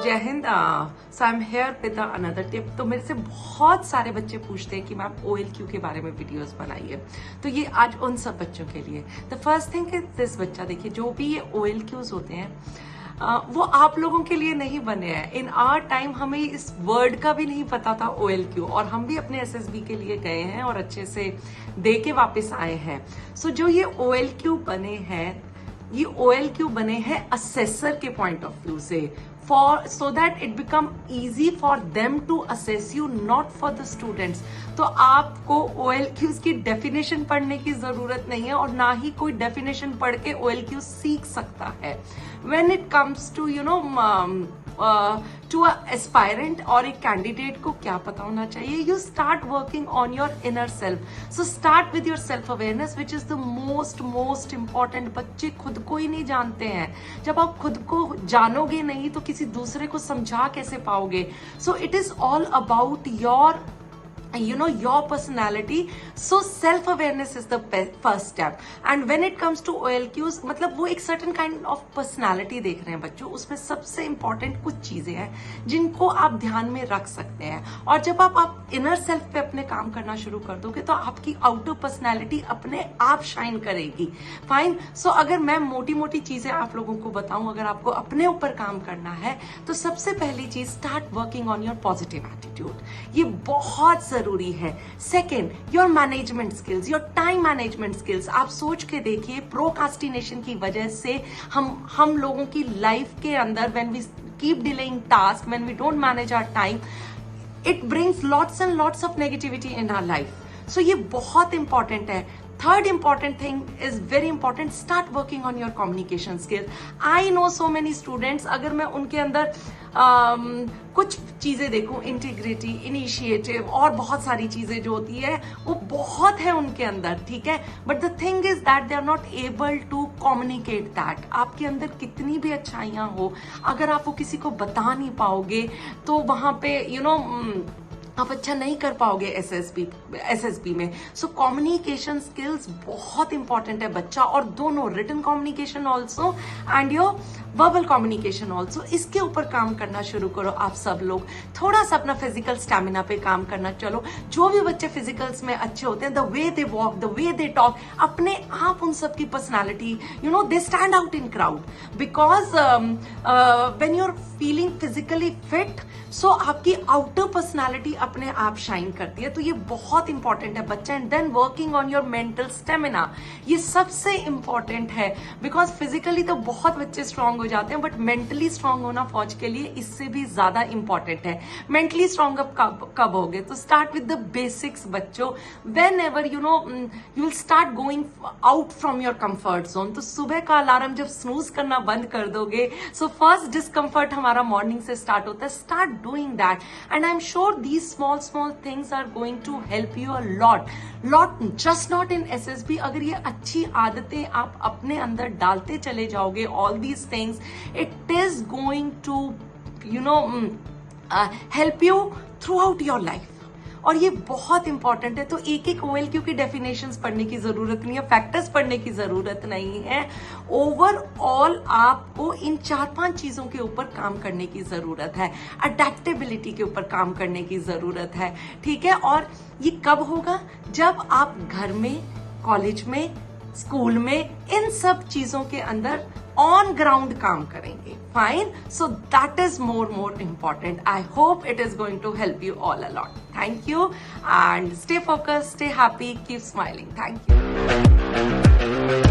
जय हिंद। So I am here with another tip. तो मेरे से बहुत सारे बच्चे पूछते हैं कि मैम OLQ के बारे में वीडियोस बनाइए, तो ये आज उन सब बच्चों के लिए। The first thing is this, बच्चा देखिए जो भी ये OLQs होते हैं वो आप लोगों के लिए नहीं बने हैं। इन आवर टाइम हमें इस वर्ड का भी नहीं पता था OLQ, और हम भी अपने SSB के लिए गए हैं और अच्छे से दे के वापस आए हैं। सो जो ये OLQ बने हैं, ये OLQ बने हैं असेसर के पॉइंट ऑफ व्यू से, for so that it become easy for them to assess you, not for the students. तो आपको OLQs की डेफिनेशन पढ़ने की जरूरत नहीं है, और ना ही कोई डेफिनेशन पढ़ के OLQ सीख सकता है। When it comes to to aspirant और एक कैंडिडेट को क्या पता होना चाहिए, you start working on your inner self. So start with your self awareness which is the most important. बच्चे खुद को ही नहीं जानते हैं, जब आप खुद को जानोगे नहीं तो किसी दूसरे को समझा कैसे पाओगे। So it is all about your your personality. So self awareness is the first step. And when it comes to OLQs, मतलब वो एक certain kind of personality देख रहे हैं बच्चों, उसमें सबसे important कुछ चीजें हैं जिनको आप ध्यान में रख सकते हैं। और जब आप inner self पे अपने काम करना शुरू कर दोगे तो आपकी outer personality अपने आप शाइन करेगी। फाइन। सो अगर मैं मोटी मोटी चीजें आप लोगों को बताऊं, अगर आपको अपने ऊपर काम करना है तो सबसे पहली चीज, start working on your positive attitude. ये बहुत जरूरी है। Second, your management skills, your time management skills. आप सोच के देखिए, प्रोकास्टिनेशन की वजह से हम लोगों की लाइफ के अंदर, when we keep delaying task, when we don't manage our time, it brings lots and lots of negativity in our life. So ये बहुत इंपॉर्टेंट है। Third important thing is very important, start working on your communication skill. I know so many students, अगर मैं उनके अंदर कुछ चीजें देखूं, इंटीग्रिटी, इनिशिएटिव और बहुत सारी चीजें जो होती है वो बहुत है उनके अंदर, ठीक है, but the thing is that they are not able to communicate that. आपके अंदर कितनी भी अच्छाइयां हो, अगर आप वो किसी को बता नहीं पाओगे तो वहां पे आप अच्छा नहीं कर पाओगे SSB में। सो कम्युनिकेशन स्किल्स बहुत इंपॉर्टेंट है बच्चा, और दोनों written communication also and your verbal communication also. इसके ऊपर काम करना शुरू करो आप सब लोग। थोड़ा सा अपना फिजिकल स्टैमिना पे काम करना चलो। जो भी बच्चे फिजिकल्स में अच्छे होते हैं, the way they walk, the way they talk, अपने आप उन सब की personality, they stand out in crowd, because when you are feeling physically fit, so आपकी आउटर पर्सनैलिटी अपने आप शाइन करती है। तो ये बहुत इंपॉर्टेंट है बच्चा। And then working on your mental stamina, ये सबसे इंपॉर्टेंट है, बिकॉज फिजिकली तो बहुत बच्चे स्ट्रांग हो जाते हैं, बट मेंटली स्ट्रांग होना फौज के लिए इससे भी ज्यादा इंपॉर्टेंट है। मेंटली स्ट्रांग कब होगे, तो स्टार्ट विद द बेसिक्स बच्चों। When ever you will start going out from your comfort zone. तो सुबह का अलार्म जब स्नूज करना बंद कर दोगे, सो फर्स्ट डिस्कम्फर्ट हमारा मॉर्निंग से स्टार्ट होता है। Start doing that, and I am sure these small things are going to help you a lot, just not in SSB. अगर ये अच्छी आदतें आप अपने अंदर डालते चले जाओगे, all these things, it is going to help you throughout your life. और ये बहुत इंपॉर्टेंट है। तो एक एक OLQ की डेफिनेशंस पढ़ने की जरूरत नहीं है, फैक्टर्स पढ़ने की जरूरत नहीं है। ओवरऑल आपको इन 4-5 चीजों के ऊपर काम करने की जरूरत है। अडेप्टेबिलिटी के ऊपर काम करने की जरूरत है, ठीक है। और ये कब होगा, जब आप घर में, कॉलेज में, स्कूल में, इन सब चीजों के अंदर ऑन ग्राउंड काम करेंगे। Fine. So that is more important. I hope it is going to help you all a lot. Thank you and stay focused, stay happy, keep smiling. Thank you.